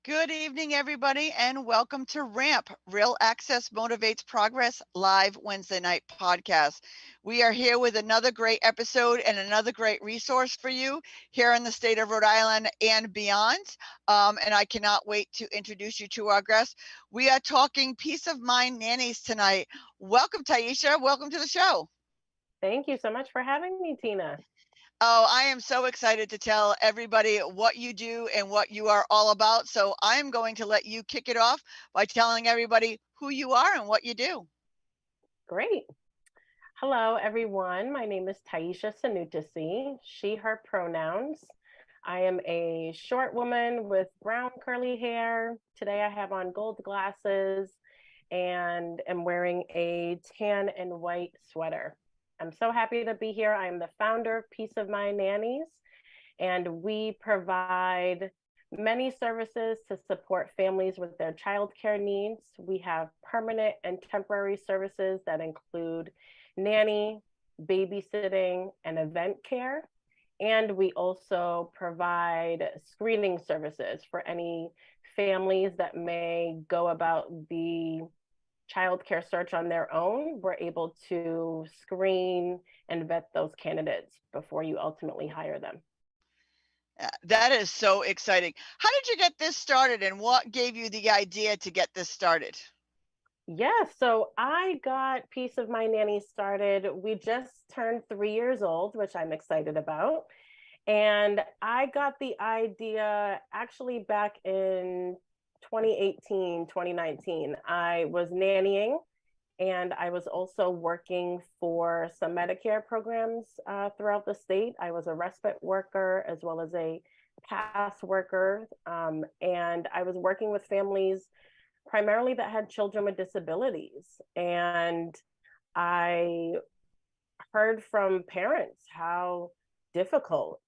Good evening, everybody, and welcome to RAMP, Real Access Motivates Progress, live Wednesday night podcast. We are here with another great episode and another great resource for you here in the state of Rhode Island and beyond. And I cannot wait to introduce you to our guest. We are talking peace of mind nannies tonight. Welcome, Taisha. Welcome to the show. Thank you so much for having me, Tina. Oh, I am so excited to tell everybody what you do and what you are all about. So I'm going to let you kick it off by telling everybody who you are and what you do. Great. Hello, everyone. My name is Taisha Sanutasi, she, her pronouns. I am a short woman with brown curly hair. Today I have on gold glasses and am wearing a tan and white sweater. I'm so happy to be here. I am the founder of Peace of Mind Nannies, and we provide many services to support families with their childcare needs. We have permanent and temporary services that include nanny, babysitting, and event care. And we also provide screening services for any families that may go about the childcare search on their own. We're able to screen and vet those candidates before you ultimately hire them. That is so exciting. How did you get this started and what gave you the idea to get this started? Yeah, so I got Peace of My Nanny started. We just turned 3 years old, which I'm excited about. And I got the idea actually back in 2018, 2019. I was nannying and I was also working for some Medicare programs throughout the state. I was a respite worker as well as a pass worker. And I was working with families primarily that had children with disabilities. And I heard from parents how difficult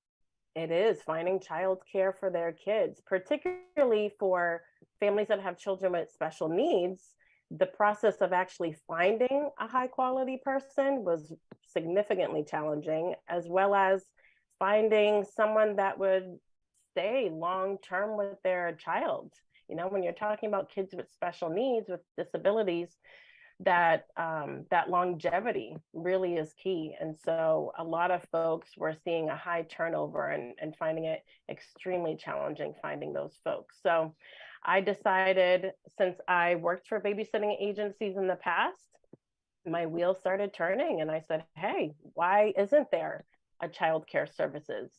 it is finding childcare for their kids, particularly for families that have children with special needs. The process of actually finding a high quality person was significantly challenging, as well as finding someone that would stay long term with their child. You know, when you're talking about kids with special needs, with disabilities, that longevity really is key. And so a lot of folks were seeing a high turnover and finding it extremely challenging finding those folks. So I decided, since I worked for babysitting agencies in the past, my wheels started turning and I said, hey, why isn't there a childcare services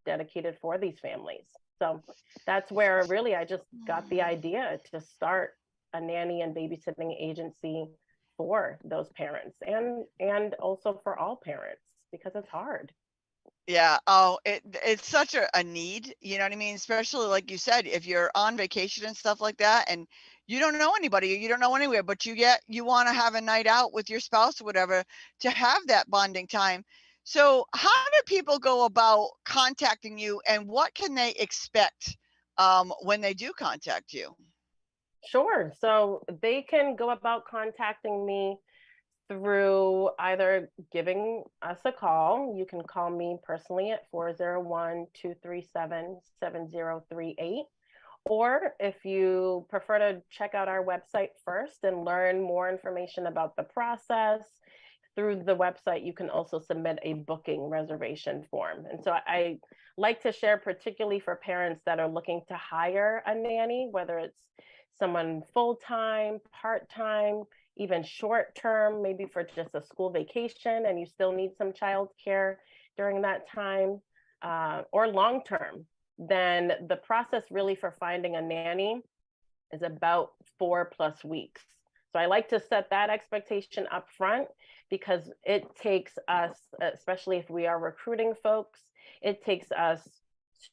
dedicated for these families? So that's where really I just got the idea to start a nanny and babysitting agency for those parents and also for all parents because it's hard. Yeah. Oh, it's such a need. You know what I mean? Especially like you said, if you're on vacation and stuff like that, and you don't know anybody, you don't know anywhere, but you want to have a night out with your spouse or whatever to have that bonding time. So, how do people go about contacting you, and what can they expect when they do contact you? Sure. So they can go about contacting me through either giving us a call. You can call me personally at 401-237-7038. Or if you prefer to check out our website first and learn more information about the process, through the website, you can also submit a booking reservation form. And so I like to share, particularly for parents that are looking to hire a nanny, whether it's someone full-time, part-time, even short-term, maybe for just a school vacation and you still need some childcare during that time, or long-term, then the process really for finding a nanny is about 4+ weeks. So I like to set that expectation up front because it takes us, especially if we are recruiting folks, it takes us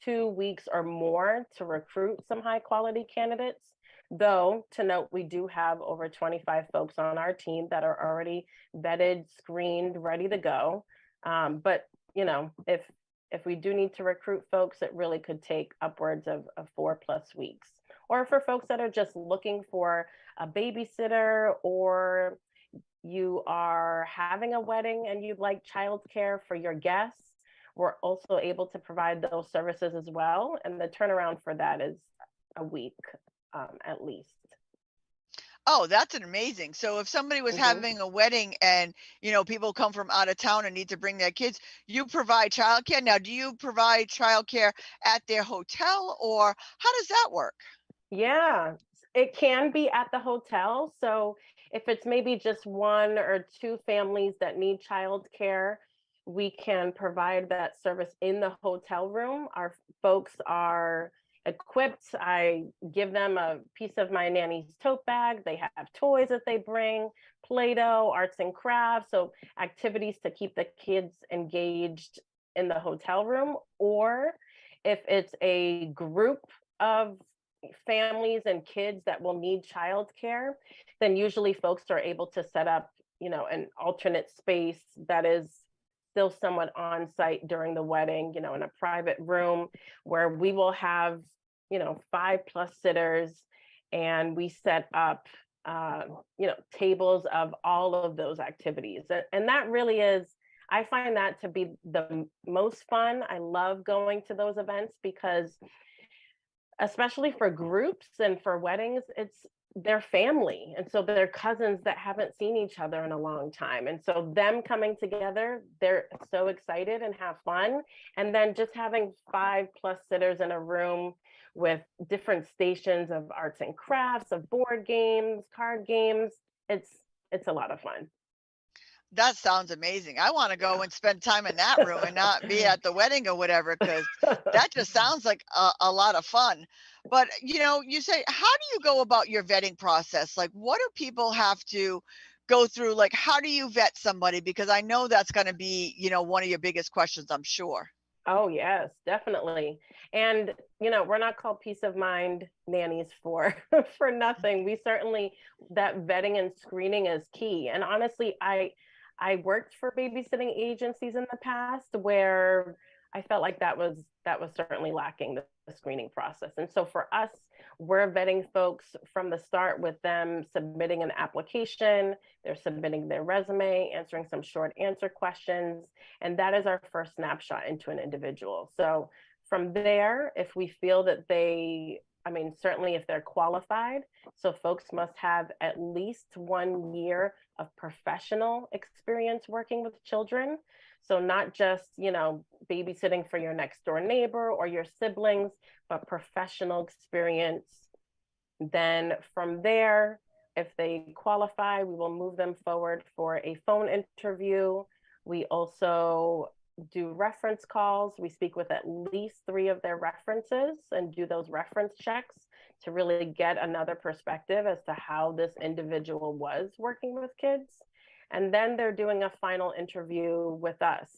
2 weeks or more to recruit some high quality candidates. Though, to note, we do have over 25 folks on our team that are already vetted, screened, ready to go. But you know, if we do need to recruit folks, it really could take upwards of 4+ weeks. Or for folks that are just looking for a babysitter, or you are having a wedding and you'd like childcare for your guests, we're also able to provide those services as well. And the turnaround for that is a week, at least. Oh, that's an amazing. So if somebody was Hmm. having a wedding and, people come from out of town and need to bring their kids, you provide childcare. Now, do you provide childcare at their hotel or how does that work? Yeah, it can be at the hotel. So if it's maybe just one or two families that need childcare, we can provide that service in the hotel room. Our folks are equipped. I give them a piece of my nanny's tote bag. They have toys that they bring, Play-Doh, arts and crafts, so activities to keep the kids engaged in the hotel room. Or if it's a group of families and kids that will need childcare, then usually folks are able to set up, an alternate space that is still somewhat on site during the wedding, in a private room where we will have, 5+ sitters, and we set up, tables of all of those activities. And that really is, I find that to be the most fun. I love going to those events because especially for groups and for weddings, it's their family. And so they're cousins that haven't seen each other in a long time. And so them coming together, they're so excited and have fun. And then just having 5+ sitters in a room with different stations of arts and crafts, of board games, card games, it's it's a lot of fun. That sounds amazing. I want to go and spend time in that room and not be at the wedding or whatever, because that just sounds like a lot of fun. But, you say, how do you go about your vetting process? Like, what do people have to go through? Like, how do you vet somebody? Because I know that's going to be, one of your biggest questions, I'm sure. Oh, yes, definitely. And, we're not called peace of mind nannies for for nothing. We certainly, that vetting and screening is key. And honestly, I worked for babysitting agencies in the past where I felt like that was certainly lacking the screening process. And so for us, we're vetting folks from the start with them submitting an application, they're submitting their resume, answering some short answer questions, and that is our first snapshot into an individual. So from there, if we feel that certainly if they're qualified, so folks must have at least 1 year of professional experience working with children. So not just, babysitting for your next door neighbor or your siblings, but professional experience. Then from there, if they qualify, we will move them forward for a phone interview. We also do reference calls. We speak with at least 3 of their references and do those reference checks to really get another perspective as to how this individual was working with kids. And then they're doing a final interview with us.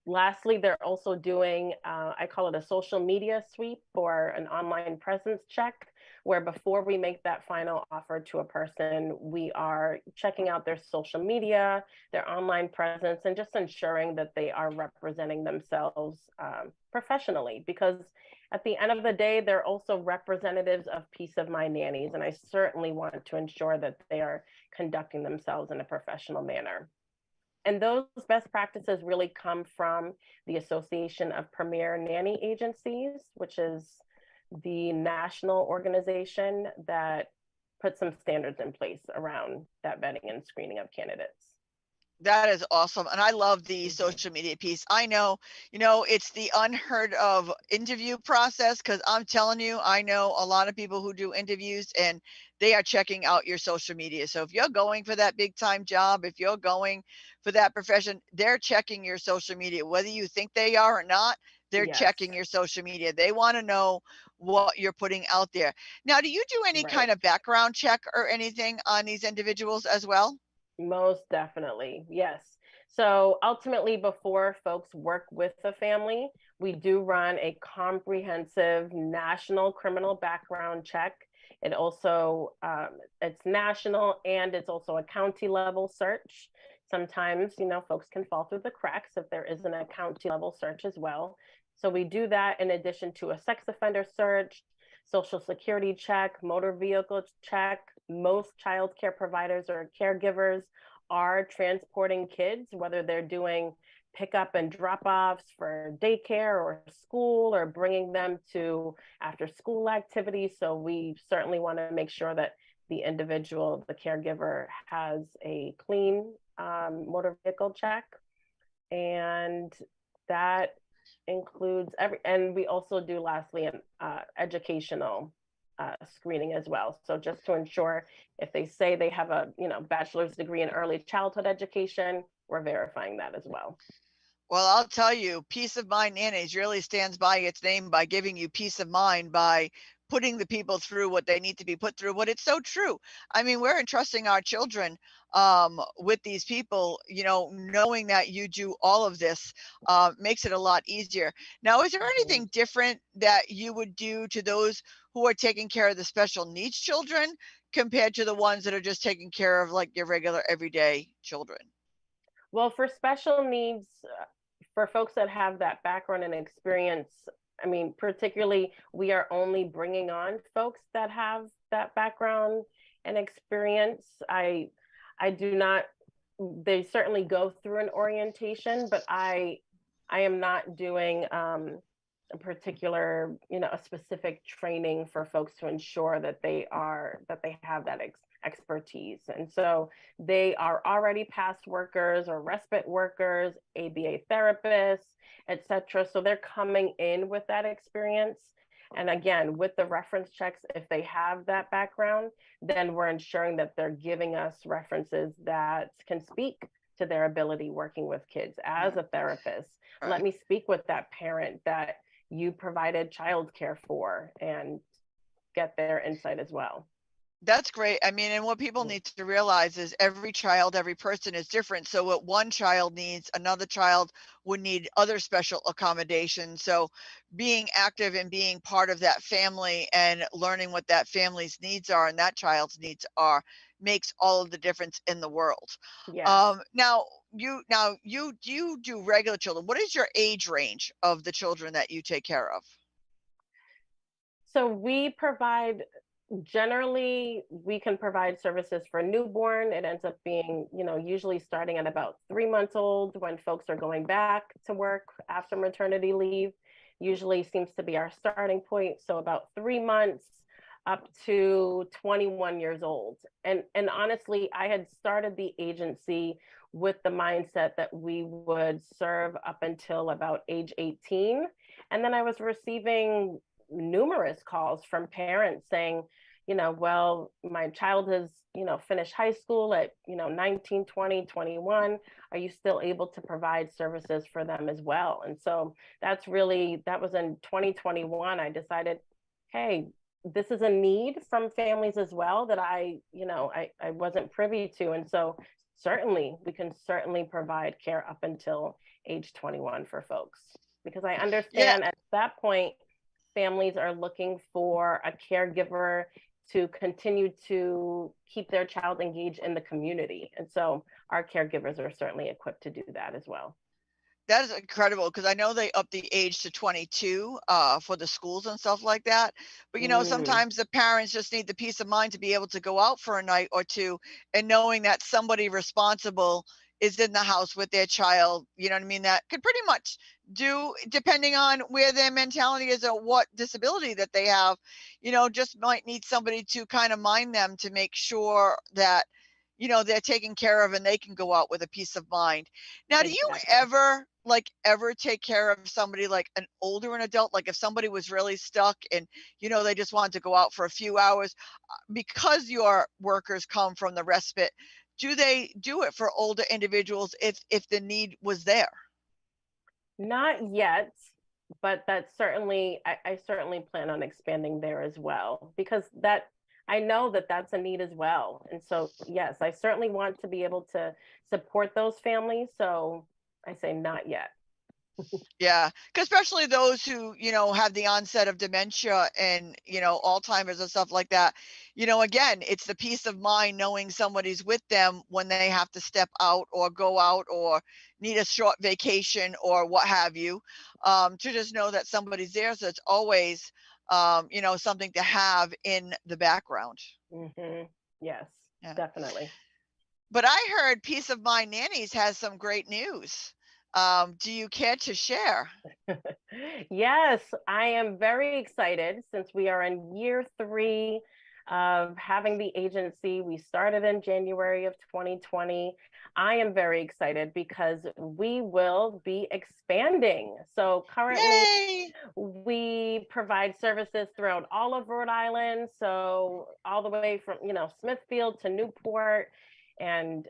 Lastly, they're also doing, I call it a social media sweep or an online presence check, where before we make that final offer to a person, we are checking out their social media, their online presence, and just ensuring that they are representing themselves professionally. Because at the end of the day, they're also representatives of Peace of Mind Nannies, and I certainly want to ensure that they are conducting themselves in a professional manner. And those best practices really come from the Association of Premier Nanny Agencies, which is the national organization that puts some standards in place around that vetting and screening of candidates. That is awesome. And I love the Mhm. social media piece. I know, it's the unheard of interview process because I'm telling you, I know a lot of people who do interviews and they are checking out your social media. So if you're going for that big time job, if you're going for that profession, they're checking your social media, whether you think they are or not, they're Yes, checking your social media. They want to know what you're putting out there. Now, do you do any right. kind of background check or anything on these individuals as well? Most definitely. Yes. So ultimately, before folks work with the family, we do run a comprehensive national criminal background check. It also, it's national and it's also a county level search. Sometimes, folks can fall through the cracks if there isn't a county level search as well. So we do that in addition to a sex offender search, social security check, motor vehicle check. Most child care providers or caregivers are transporting kids, whether they're doing pick up and drop offs for daycare or school, or bringing them to after school activities. So we certainly want to make sure that the individual, the caregiver, has a clean motor vehicle check. And that includes and we also do lastly an educational screening as well. So just to ensure, if they say they have a bachelor's degree in early childhood education, we're verifying that as well. Well, I'll tell you, Peace of Mind Nannies really stands by its name by giving you peace of mind by putting the people through what they need to be put through. But it's so true. I mean, we're entrusting our children with these people, knowing that you do all of this makes it a lot easier. Now, is there anything different that you would do to those who are taking care of the special needs children compared to the ones that are just taking care of like your regular everyday children? Well, for special needs, for folks that have that background and experience, I mean, particularly, we are only bringing on folks that have that background and experience. I do not, they certainly go through an orientation, but I am not doing a particular, a specific training for folks to ensure that they have that expertise. And so they are already past workers or respite workers, ABA therapists, etc. So they're coming in with that experience. And again, with the reference checks, if they have that background, then we're ensuring that they're giving us references that can speak to their ability working with kids. As a therapist, let me speak with that parent that you provided childcare for and get their insight as well. That's great. I mean, and what people need to realize is every child, every person is different. So what one child needs, another child would need other special accommodations. So being active and being part of that family and learning what that family's needs are and that child's needs are makes all of the difference in the world. Yes. Now you do regular children. What is your age range of the children that you take care of? So we provide, generally we can provide services for newborn. It ends up being, usually starting at about 3 months old when folks are going back to work after maternity leave. Usually seems to be our starting point. So about 3 months up to 21 years old. And honestly, I had started the agency with the mindset that we would serve up until about age 18. And then I was receiving numerous calls from parents saying, well, my child has, finished high school at, 19, 20, 21. Are you still able to provide services for them as well? And so that was in 2021. I decided, hey, this is a need from families as well that I wasn't privy to. And so certainly we can certainly provide care up until age 21 for folks, because I understand at that point, families are looking for a caregiver to continue to keep their child engaged in the community. And so our caregivers are certainly equipped to do that as well. That is incredible because I know they up the age to 22 for the schools and stuff like that. But sometimes the parents just need the peace of mind to be able to go out for a night or two and knowing that somebody responsible is in the house with their child, you know what I mean? That could pretty much do, depending on where their mentality is or what disability that they have, just might need somebody to kind of mind them to make sure that, they're taken care of and they can go out with a peace of mind. Now, do you ever take care of somebody like an older an adult? Like if somebody was really stuck and, they just wanted to go out for a few hours because your workers come from the respite, do they do it for older individuals if the need was there? Not yet, but that's certainly, I certainly plan on expanding there as well, because I know that that's a need as well. And so, yes, I certainly want to be able to support those families. So I say not yet. Yeah, 'cause especially those who, have the onset of dementia and, Alzheimer's and stuff like that. Again, it's the peace of mind knowing somebody's with them when they have to step out or go out or need a short vacation or what have you, to just know that somebody's there. So it's always, something to have in the background. Yes, Yeah. definitely. But I heard Peace of Mind Nannies has some great news. Do you care to share? Yes, I am very excited since we are in year 3 of having the agency. We started in January of 2020. I am very excited because we will be expanding. So currently, Yay! we provide services throughout all of Rhode Island. So all the way from, Smithfield to Newport and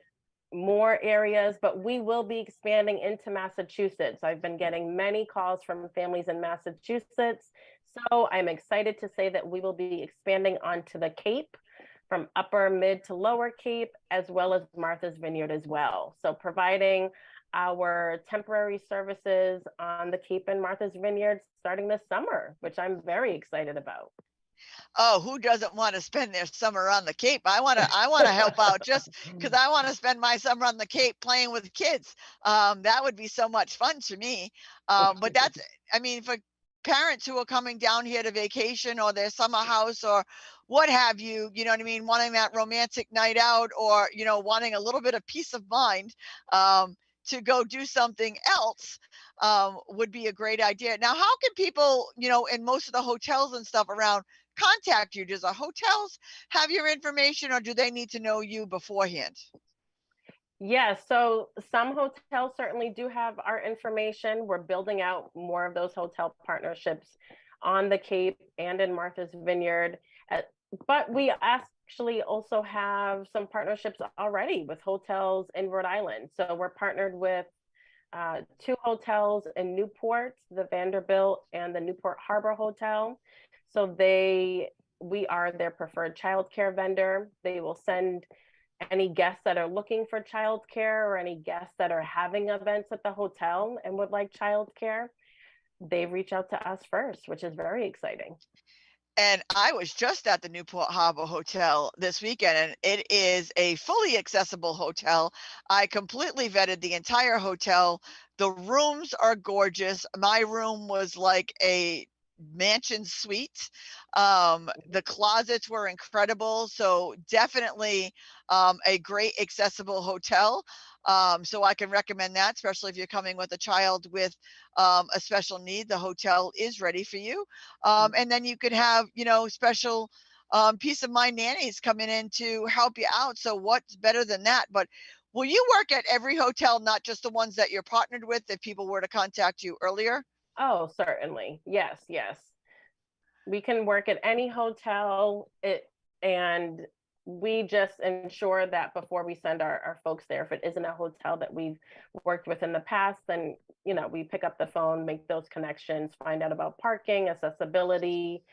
more areas, but we will be expanding into Massachusetts. I've been getting many calls from families in Massachusetts. So I'm excited to say that we will be expanding onto the Cape, from upper, mid to lower Cape, as well as Martha's Vineyard as well. So providing our temporary services on the Cape and Martha's Vineyard starting this summer, which I'm very excited about. Oh, who doesn't want to spend their summer on the Cape? I want to help out just because I want to spend my summer on the Cape playing with kids. That would be so much fun to me. But that's, I mean, for parents who are coming down here to vacation or their summer house or what have you, you know what I mean, wanting that romantic night out or, wanting a little bit of peace of mind to go do something else would be a great idea. Now, how can people, in most of the hotels and stuff around, contact you? Does the hotels have your information or do they need to know you beforehand? Yes, so some hotels certainly do have our information. We're building out more of those hotel partnerships on the Cape and in Martha's Vineyard. Uh, But we actually also have some partnerships already with hotels in Rhode Island. So we're partnered with 2 hotels in Newport, the Vanderbilt and the Newport Harbor Hotel. So we are their preferred childcare vendor. They will send any guests that are looking for childcare or any guests that are having events at the hotel and would like childcare. They reach out to us first, which is very exciting. And I was just at the Newport Harbor Hotel this weekend, and it is a fully accessible hotel. I completely vetted the entire hotel. The rooms are gorgeous. My room was like a mansion suite. The closets were incredible. So definitely a great accessible hotel. So I can recommend that, especially if you're coming with a child with a special need. The hotel is ready for you. And then you could have, special peace of mind nannies coming in to help you out. So what's better than that? But will you work at every hotel, not just the ones that you're partnered with, if people were to contact you earlier? Oh, certainly. Yes, yes. We can work at any hotel, and we just ensure that before we send our folks there, if it isn't a hotel that we've worked with in the past, then we pick up the phone, make those connections, find out about parking, accessibility,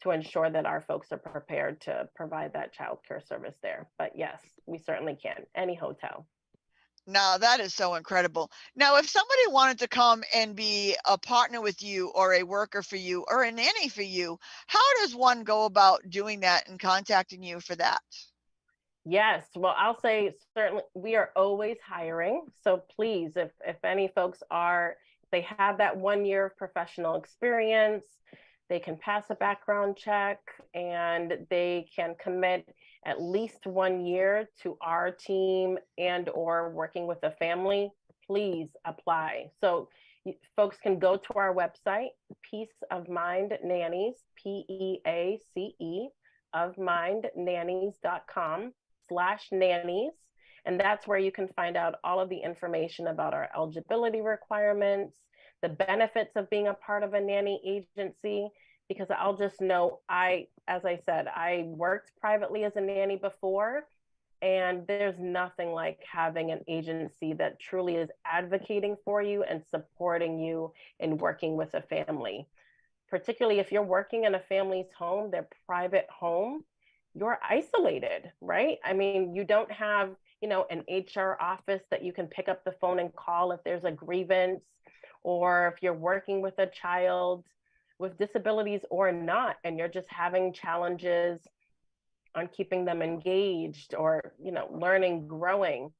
to ensure that our folks are prepared to provide that childcare service there. But yes, we certainly can, any hotel. Now that is so incredible. Now, if somebody wanted to come and be a partner with you or a worker for you or a nanny for you, how does one go about doing that and contacting you for that? Yes, well, I'll say certainly we are always hiring. So please, if any folks they have that 1 year of professional experience, they can pass a background check and they can commit at least 1 year to our team and or working with a family, please apply. So folks can go to our website, Peace of Mind Nannies, PEACE of mindnannies.com/nannies. And that's where you can find out all of the information about our eligibility requirements, the benefits of being a part of a nanny agency. Because I'll just know, as I said, I worked privately as a nanny before, and there's nothing like having an agency that truly is advocating for you and supporting you in working with a family. Particularly if you're working in a family's home, their private home, you're isolated, right? I mean, you don't have, an HR office that you can pick up the phone and call if there's a grievance, or if you're working with a child with disabilities or not, and you're just having challenges on keeping them engaged or, learning, growing,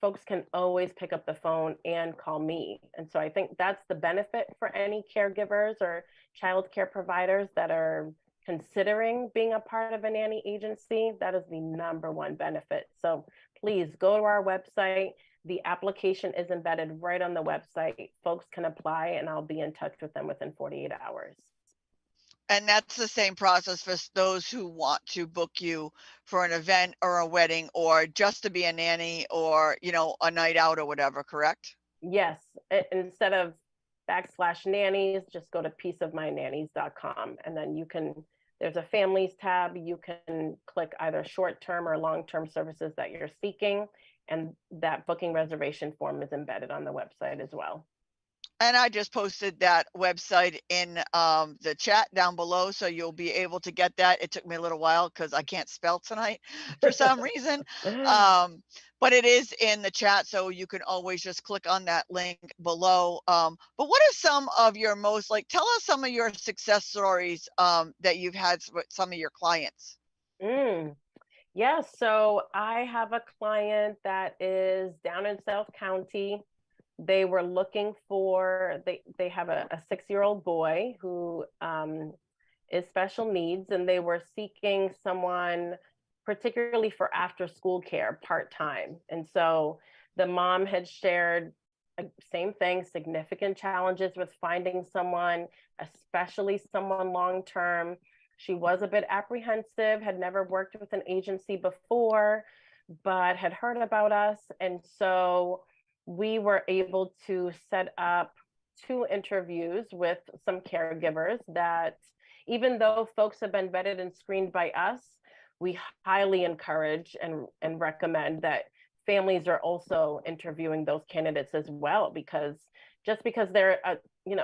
folks can always pick up the phone and call me. And so I think that's the benefit for any caregivers or childcare providers that are considering being a part of a nanny agency. That is the number one benefit. So please go to our website, The application is embedded right on the website. Folks can apply, and I'll be in touch with them within 48 hours. And that's the same process for those who want to book you for an event or a wedding or just to be a nanny or, a night out or whatever, correct? Yes, instead of /nannies, just go to peaceofmynannies.com, and then there's a families tab. You can click either short-term or long-term services that you're seeking, and that booking reservation form is embedded on the website as well. And I just posted that website in the chat down below, so you'll be able to get that. It took me a little while because I can't spell tonight for some reason. But it is in the chat, so you can always just click on that link below. But what are some of your tell us some of your success stories that you've had with some of your clients? Yeah, so I have a client that is down in South County. They were looking for, they have a 6-year-old boy who is special needs, and they were seeking someone particularly for after school care part-time. And so the mom had shared same thing, significant challenges with finding someone, especially someone long-term. She was a bit apprehensive, had never worked with an agency before, but had heard about us. And so we were able to set up 2 interviews with some caregivers that, even though folks have been vetted and screened by us, we highly encourage and recommend that families are also interviewing those candidates as well, because just because they're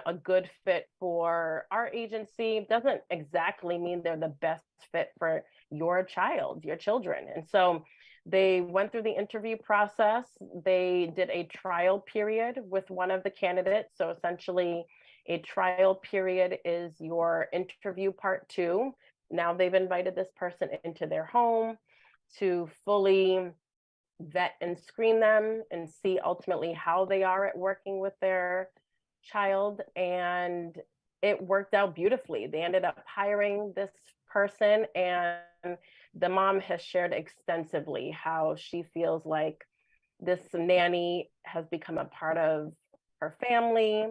a good fit for our agency doesn't exactly mean they're the best fit for your child, your children. And so they went through the interview process. They did a trial period with one of the candidates. So essentially, a trial period is your interview part 2. Now they've invited this person into their home to fully vet and screen them and see ultimately how they are at working with their child. And it worked out beautifully. They ended up hiring this person, and the mom has shared extensively how she feels like this nanny has become a part of her family,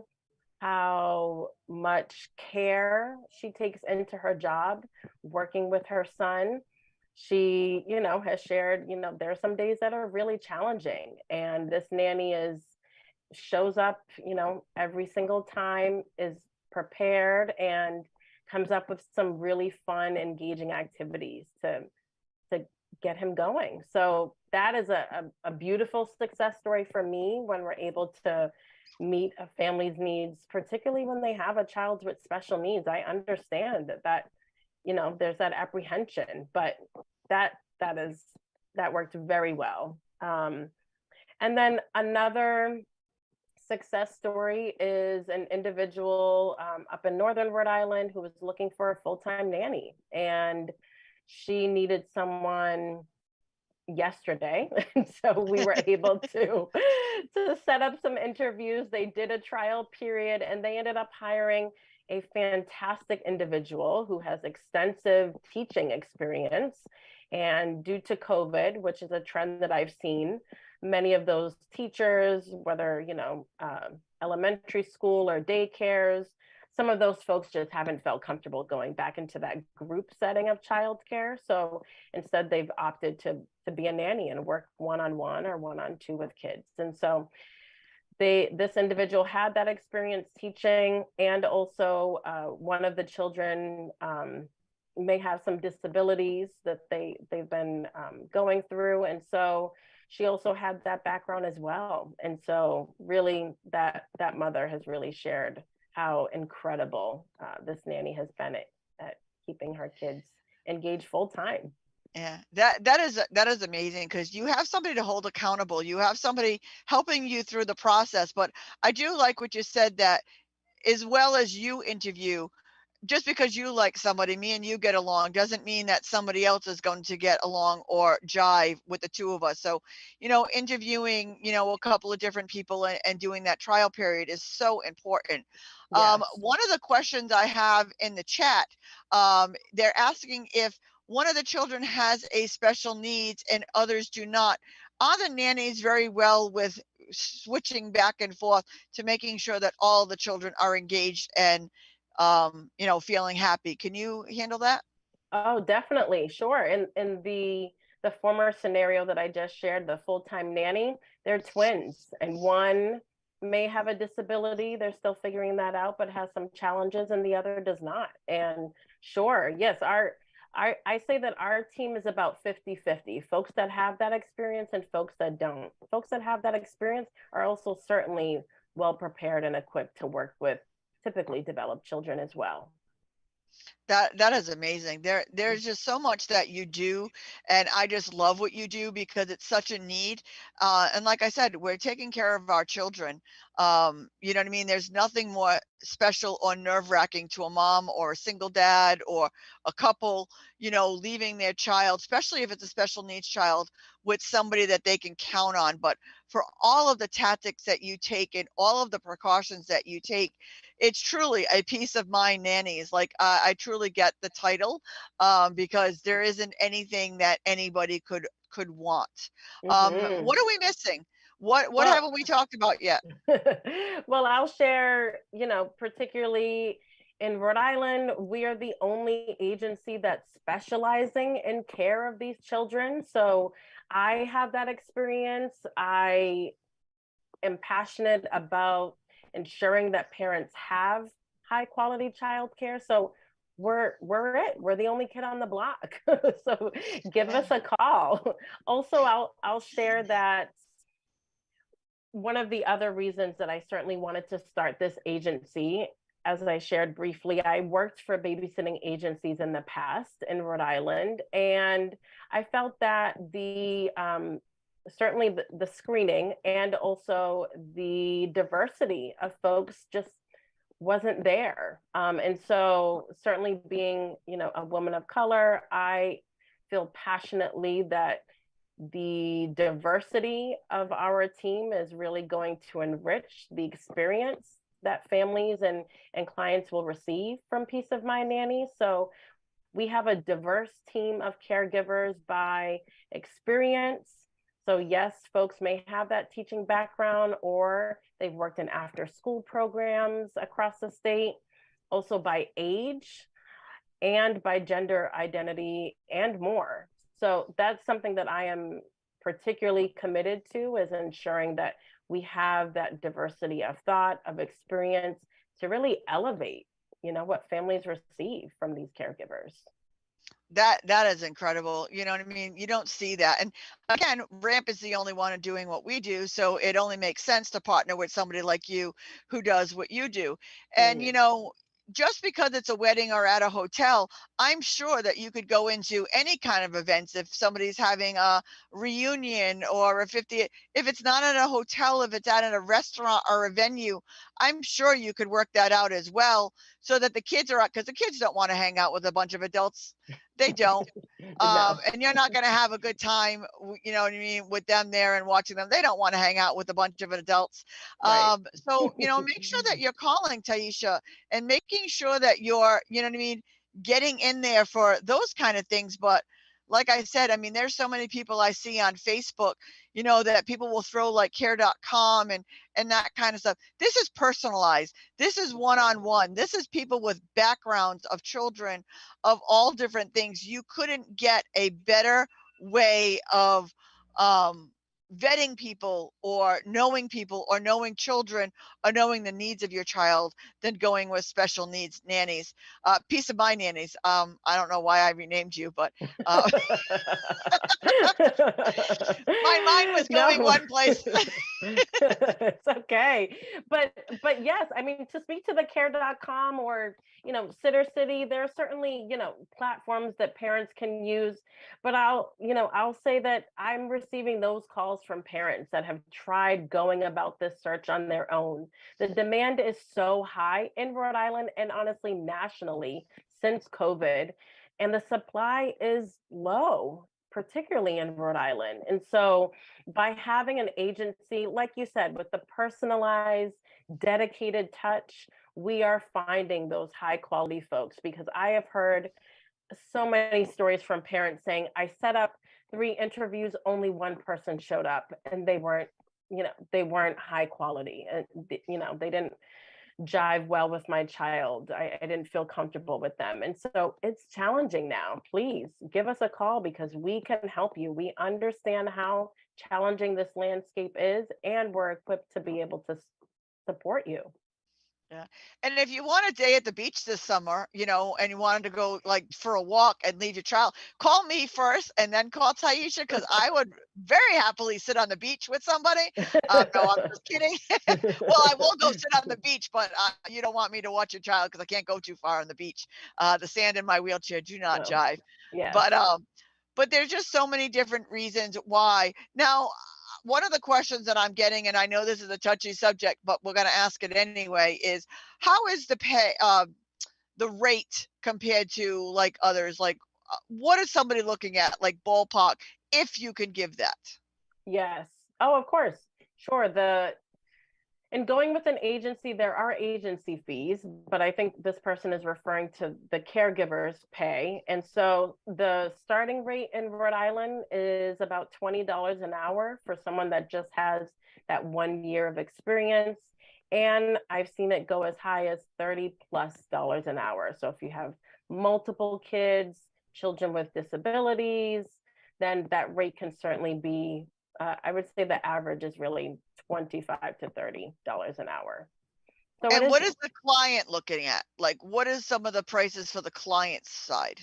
how much care she takes into her job working with her son. She, has shared, there are some days that are really challenging, and this nanny shows up, every single time, is prepared, and comes up with some really fun, engaging activities to get him going. So that is a beautiful success story for me, when we're able to meet a family's needs, particularly when they have a child with special needs. I understand that there's that apprehension, but that worked very well. And then another success story is an individual up in Northern Rhode Island who was looking for a full-time nanny, and she needed someone yesterday. And so we were able to set up some interviews. They did a trial period, and they ended up hiring a fantastic individual who has extensive teaching experience. And due to COVID, which is a trend that I've seen, many of those teachers, whether elementary school or daycares, some of those folks just haven't felt comfortable going back into that group setting of childcare. So instead, they've opted to be a nanny and work one-on-one or one-on-two with kids. And so this individual had that experience teaching, and also one of the children may have some disabilities that they've been going through. And so she also had that background as well. And so really that mother has really shared how incredible this nanny has been at keeping her kids engaged full time. Yeah, that is amazing, because you have somebody to hold accountable. You have somebody helping you through the process. But I do like what you said, that as well as you interview, just because you like somebody, me and you get along, doesn't mean that somebody else is going to get along or jive with the two of us. So, interviewing, a couple of different people and doing that trial period is so important. Yes. One of the questions I have in the chat, they're asking if one of the children has a special needs and others do not, are the nannies very well with switching back and forth to making sure that all the children are engaged and feeling happy? Can you handle that? Oh, definitely. Sure. In the former scenario that I just shared, the full-time nanny, they're twins and one may have a disability. They're still figuring that out, but has some challenges and the other does not. And sure, yes, I say that our team is about 50-50. Folks that have that experience and folks that don't. Folks that have that experience are also certainly well prepared and equipped to work with typically developed children as well. That is amazing. There's just so much that you do, and I just love what you do because it's such a need. And like I said, we're taking care of our children. You know what I mean? There's nothing more special or nerve-wracking to a mom or a single dad or a couple, leaving their child, especially if it's a special needs child, with somebody that they can count on. But for all of the tactics that you take and all of the precautions that you take, it's truly a peace of mind nannies. Like I truly get the title, because there isn't anything that anybody could want. Hmm. What are we missing? What Well, haven't we talked about yet? well, I'll share, particularly in Rhode Island, we are the only agency that's specializing in care of these children. So I have that experience. I am passionate about ensuring that parents have high quality childcare. So we're the only kid on the block. So give Yeah. us a call. Also, I'll share that one of the other reasons that I certainly wanted to start this agency, as I shared briefly, I worked for babysitting agencies in the past in Rhode Island, and I felt that certainly the screening and also the diversity of folks just wasn't there. And so certainly being, a woman of color, I feel passionately that the diversity of our team is really going to enrich the experience that families and clients will receive from Peace of Mind Nannies. So we have a diverse team of caregivers by experience. So yes, folks may have that teaching background or they've worked in after school programs across the state. Also by age and by gender identity and more. So that's something that I am particularly committed to, is ensuring that we have that diversity of thought, of experience to really elevate, what families receive from these caregivers. That is incredible. You know what I mean? You don't see that. And again, Ramp is the only one doing what we do, so it only makes sense to partner with somebody like you who does what you do. And Mm, just because it's a wedding or at a hotel, I'm sure that you could go into any kind of events if somebody's having a reunion or a 50, if it's not at a hotel, if it's at a restaurant or a venue, I'm sure you could work that out as well so that the kids are, because the kids don't want to hang out with a bunch of adults. They don't. no, And you're not going to have a good time, you know what I mean, with them there and watching them. They don't want to hang out with a bunch of adults. right. So, make sure that you're calling Taisha and making sure that you're, you know what I mean, getting in there for those kind of things. But like I said, I mean, there's so many people I see on Facebook, that people will throw like care.com and that kind of stuff. This is personalized. This is one-on-one. This is people with backgrounds of children of all different things. You couldn't get a better way of vetting people or knowing children or knowing the needs of your child than going with special needs nannies. Peace of mind nannies. I don't know why I renamed you, but my mind was going No. one place. It's okay. But yes, I mean, to speak to the care.com or, Sitter City, there are certainly, platforms that parents can use. But I'll say that I'm receiving those calls from parents that have tried going about this search on their own. The demand is so high in Rhode Island and honestly nationally since COVID, and the supply is low, particularly in Rhode Island. And so by having an agency, like you said, with the personalized, dedicated touch, we are finding those high quality folks, because I have heard so many stories from parents saying, I set up 3 interviews, only one person showed up, and they weren't high quality. And, they didn't jive well with my child. I didn't feel comfortable with them. And so it's challenging now. Please give us a call because we can help you. We understand how challenging this landscape is, and we're equipped to be able to support you. Yeah. And if you want a day at the beach this summer, and you wanted to go like for a walk and leave your child, call me first and then call Taisha because I would very happily sit on the beach with somebody. No, I'm just kidding. Well, I will go sit on the beach, but you don't want me to watch your child because I can't go too far on the beach. The sand in my wheelchair do not No. jive. Yes. But there's just so many different reasons why. Now, one of the questions that I'm getting, and I know this is a touchy subject, but we're going to ask it anyway, is how is the rate compared to like others? Like, what is somebody looking at, like ballpark, if you can give that? Yes. Oh, of course. Sure. And going with an agency, there are agency fees, but I think this person is referring to the caregiver's pay. And so the starting rate in Rhode Island is about $20 an hour for someone that just has that 1 year of experience. And I've seen it go as high as $30+ an hour. So if you have multiple kids, children with disabilities, then that rate can certainly be, I would say the average is really $25 to $30 an hour. So it And is. what is the client looking at? Like, what is some of the prices for the client's side?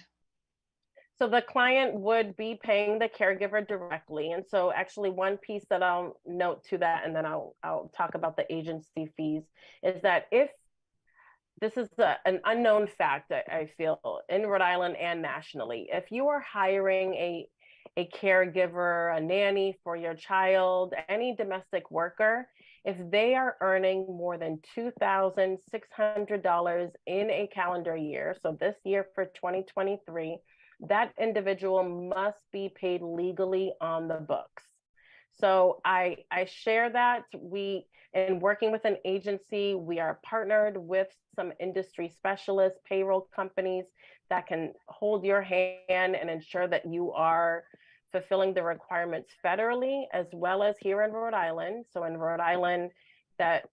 So the client would be paying the caregiver directly. And so actually one piece that I'll note to that, and then I'll talk about the agency fees, is that if this is an unknown fact, I feel, in Rhode Island and nationally, if you are hiring a caregiver, a nanny for your child, any domestic worker, if they are earning more than $2,600 in a calendar year, so this year for 2023, that individual must be paid legally on the books. So I share that. In working with an agency, we are partnered with some industry specialists, payroll companies that can hold your hand and ensure that you are fulfilling the requirements federally as well as here in Rhode Island. So in Rhode Island, that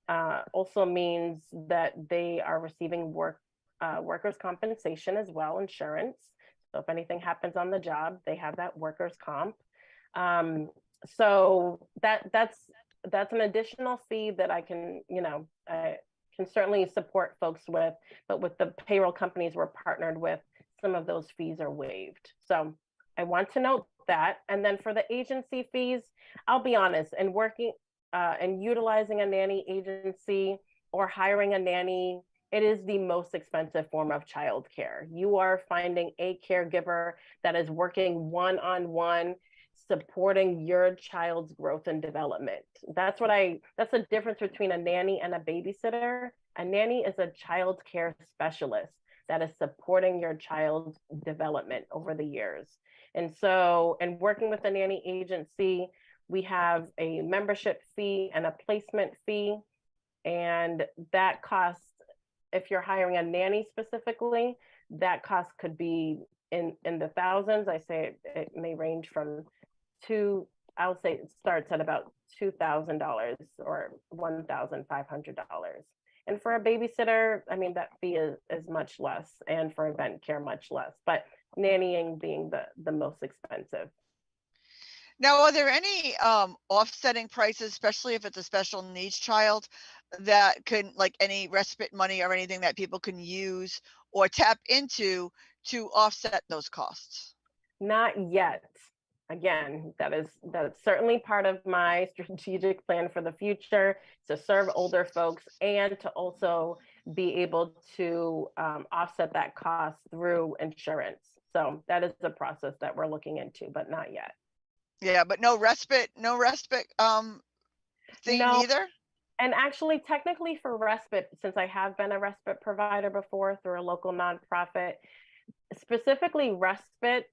also means that they are receiving workers' compensation as well, insurance. So if anything happens on the job, they have that workers' comp. So that's an additional fee that I can certainly support folks with, but with the payroll companies we're partnered with, some of those fees are waived. So I want to note that. And then for the agency fees, I'll be honest, and working and utilizing a nanny agency or hiring a nanny, it is the most expensive form of childcare. You are finding a caregiver that is working one-on-one, supporting your child's growth and development. That's the difference between a nanny and a babysitter. A nanny is a child care specialist that is supporting your child's development over the years. And so, in working with a nanny agency, we have a membership fee and a placement fee. And that cost, if you're hiring a nanny specifically, that cost could be in the thousands. I say it may range from I'll say it starts at about $2,000 or $1,500. And for a babysitter, I mean, that fee is much less, and for event care, much less. But nannying being the most expensive. Now, are there any offsetting prices, especially if it's a special needs child, that can, like any respite money or anything that people can use or tap into to offset those costs? Not yet. Again, that's certainly part of my strategic plan for the future, to serve older folks and to also be able to offset that cost through insurance. So that is a process that we're looking into, but not yet. Yeah, but no respite thing No, either? and actually, technically for respite, since I have been a respite provider before through a local nonprofit, specifically respite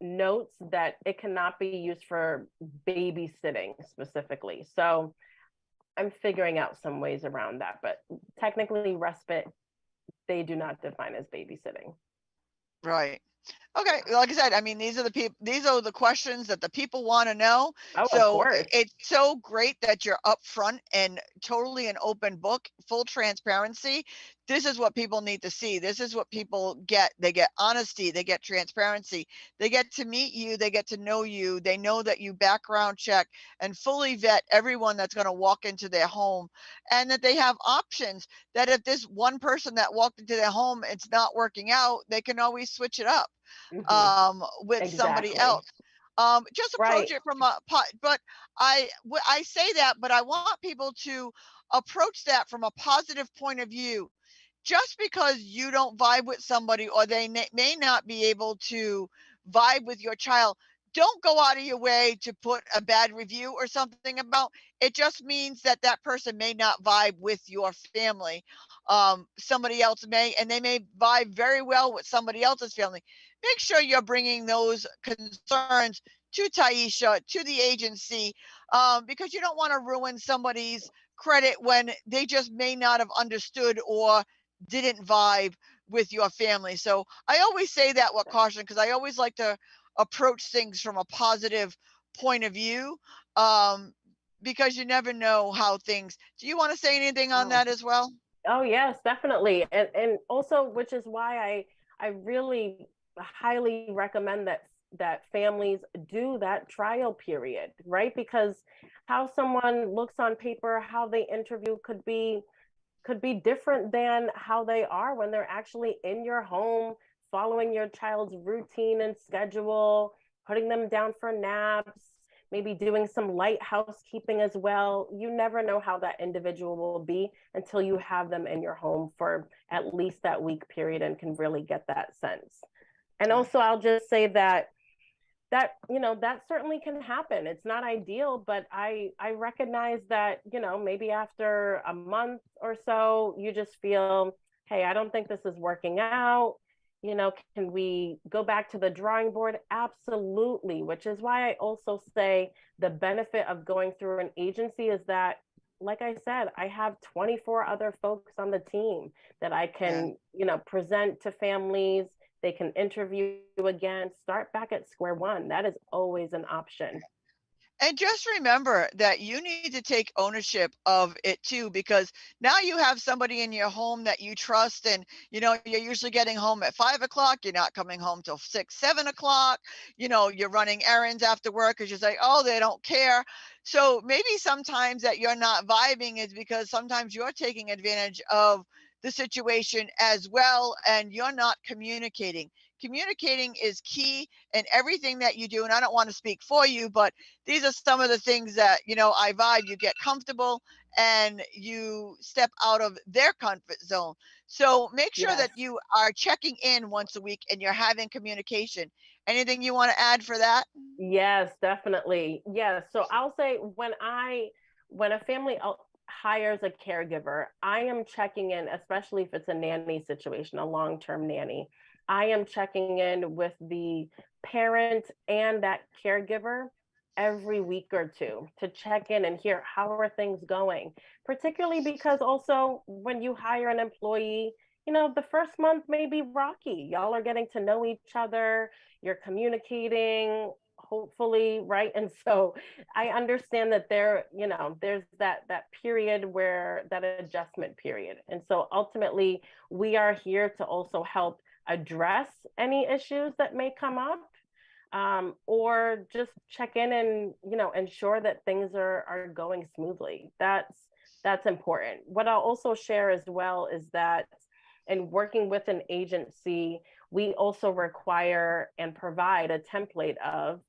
notes that it cannot be used for babysitting specifically. So I'm figuring out some ways around that, but technically respite, they do not define as babysitting. Right. Okay, like I said, I mean, these are the questions that the people want to know. Oh, of So course. it's so great that you're upfront and totally an open book, full transparency. This is what people need to see. This is what people get. They get honesty, they get transparency. They get to meet you, they get to know you. They know that you background check and fully vet everyone that's going to walk into their home, and that they have options, that if this one person that walked into their home it's not working out, they can always switch it up Hmm. with somebody Exactly. else. Just approach Right. it from a pot. But I say that, but I want people to approach that from a positive point of view. Just because you don't vibe with somebody, or they may not be able to vibe with your child, don't go out of your way to put a bad review or something about it. Just means that that person may not vibe with your family. Somebody else may, and they may vibe very well with somebody else's family. Make sure you're bringing those concerns to Taisha, to the agency, because you don't want to ruin somebody's credit when they just may not have understood or didn't vibe with your family. So I always say that with caution, because I always like to approach things from a positive point of view, um, because you never know how things. Do you want to say anything on Oh, that as well? oh yes, definitely. And also, which is why I really highly recommend that families do that trial period, right? Because how someone looks on paper, how they interview could be different than how they are when they're actually in your home, following your child's routine and schedule, putting them down for naps, maybe doing some light housekeeping as well. You never know how that individual will be until you have them in your home for at least that week period and can really get that sense. And Right. also, I'll just say that certainly can happen. It's not ideal, but I recognize that, maybe after a month or so you just feel, hey, I don't think this is working out. Can we go back to the drawing board? Absolutely. Which is why I also say the benefit of going through an agency is that, like I said, I have 24 other folks on the team that I Yeah. can, present to families. They can interview again, start back at square one. That is always an option. And just remember that you need to take ownership of it too, because now you have somebody in your home that you trust, and you're usually getting home at 5 o'clock. You're not coming home till 6, 7 o'clock. You're running errands after work because you're like, oh, they don't care. So maybe sometimes that you're not vibing is because sometimes you're taking advantage of the situation as well, and you're not communicating. Communicating is key in everything that you do. And I don't want to speak for you, but these are some of the things that I vibe. You get comfortable and you step out of their comfort zone. So make sure Yes. that you are checking in once a week and you're having communication. Anything you want to add for that? Yes, definitely. Yes. So I'll say when a family hires a caregiver, I am checking in, especially if it's a nanny situation, a long-term nanny. I am checking in with the parent and that caregiver every week or two to check in and hear how are things going. Particularly because also when you hire an employee, the first month may be rocky. Y'all are getting to know each other, you're communicating, hopefully, right? And so I understand that there's that period where that adjustment period. And so ultimately we are here to also help address any issues that may come up, or just check in and ensure that things are going smoothly. That's important. What I'll also share as well is that in working with an agency, we also require and provide a template of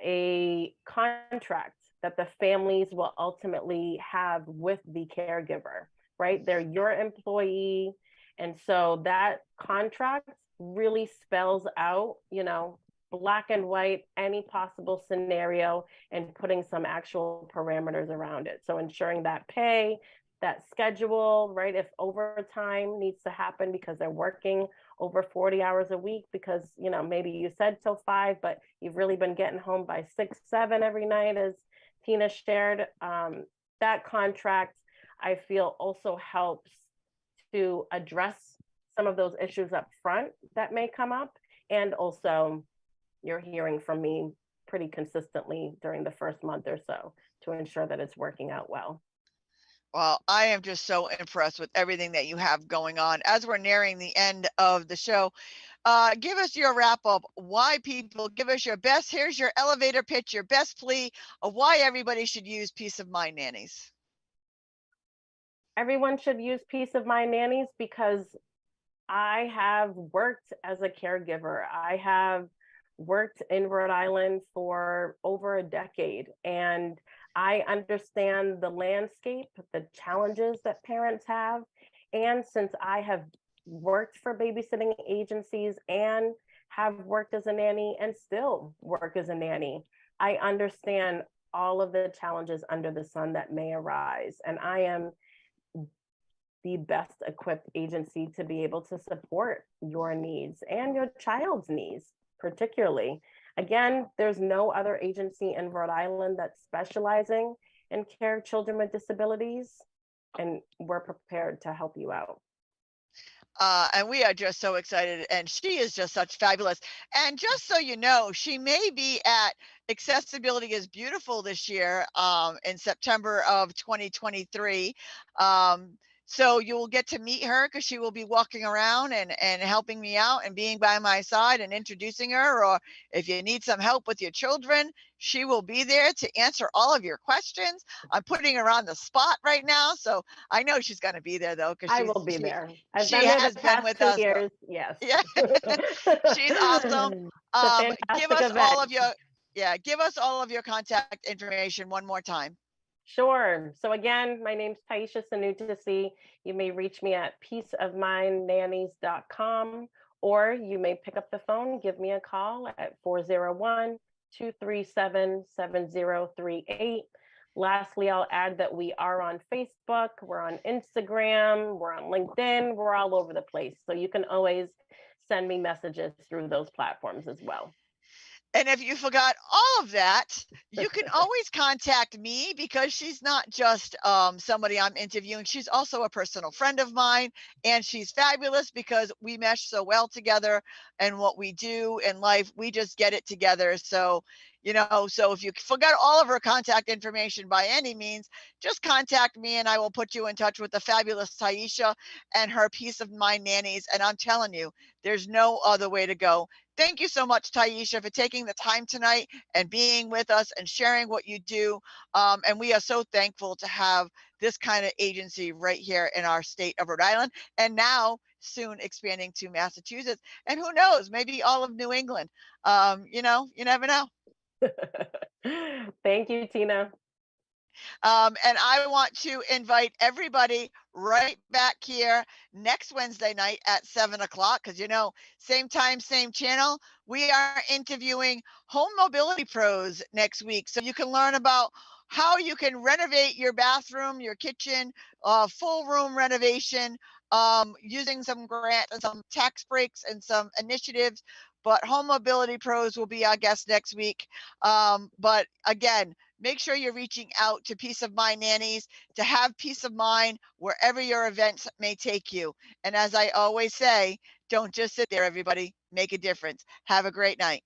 a contract that the families will ultimately have with the caregiver, right? They're your employee. And so that contract really spells out, black and white, any possible scenario, and putting some actual parameters around it. So ensuring that pay, that schedule, right? If overtime needs to happen because they're working over 40 hours a week, because, maybe you said till 5, but you've really been getting home by 6, 7 every night, as Tina shared. That contract, I feel, also helps to address some of those issues up front that may come up And also, you're hearing from me pretty consistently during the first month or so to ensure that it's working out well. Well, I am just so impressed with everything that you have going on. As we're nearing the end of the show, give us your wrap up. Why people give us your best. Here's your elevator pitch, your best plea of why everybody should use Peace of Mind Nannies. Everyone should use Peace of Mind Nannies because I have worked as a caregiver. I have worked in Rhode Island for over a decade, and I understand the landscape, the challenges that parents have. And since I have worked for babysitting agencies and have worked as a nanny and still work as a nanny, I understand all of the challenges under the sun that may arise. And I am the best equipped agency to be able to support your needs and your child's needs, particularly. Again, there's no other agency in Rhode Island that's specializing in care of children with disabilities, and we're prepared to help you out. And we are just so excited. And she is just such fabulous. And just so you know, she may be at Accessibility is Beautiful this year in September of 2023. So you will get to meet her because she will be walking around and helping me out and being by my side and introducing her. Or if you need some help with your children, she will be there to answer all of your questions. I'm putting her on the spot right now, so I know she's going to be there though because I will be there. I've she been there has the been past with 2 us. years. Yes. Yeah, she's awesome. It's a Give fantastic us event. all of your give us all of your contact information one more time. Sure. So again, my name's Taisha Sanutasi. You may reach me at peaceofmindnannies.com, or you may pick up the phone, give me a call at 401-237-7038. Lastly, I'll add that we are on Facebook, we're on Instagram, we're on LinkedIn, we're all over the place. So you can always send me messages through those platforms as well. And if you forgot all of that, you can always contact me because she's not just somebody I'm interviewing. She's also a personal friend of mine, and she's fabulous because we mesh so well together. And what we do in life, we just get it together. So, so if you forgot all of her contact information by any means, just contact me and I will put you in touch with the fabulous Taisha and her Peace of Mind Nannies. And I'm telling you, there's no other way to go. Thank you so much, Taisha, for taking the time tonight and being with us and sharing what you do. And we are so thankful to have this kind of agency right here in our state of Rhode Island, and now soon expanding to Massachusetts. And who knows, maybe all of New England. You never know. Thank you, Tina. And I want to invite everybody right back here next Wednesday night at 7 o'clock because, same time, same channel. We are interviewing home mobility pros next week. So you can learn about how you can renovate your bathroom, your kitchen, full room renovation using some grant and some tax breaks and some initiatives. But home mobility pros will be our guest next week. But again, make sure you're reaching out to Peace of Mind Nannies to have peace of mind wherever your events may take you. And as I always say, don't just sit there, everybody. Make a difference. Have a great night.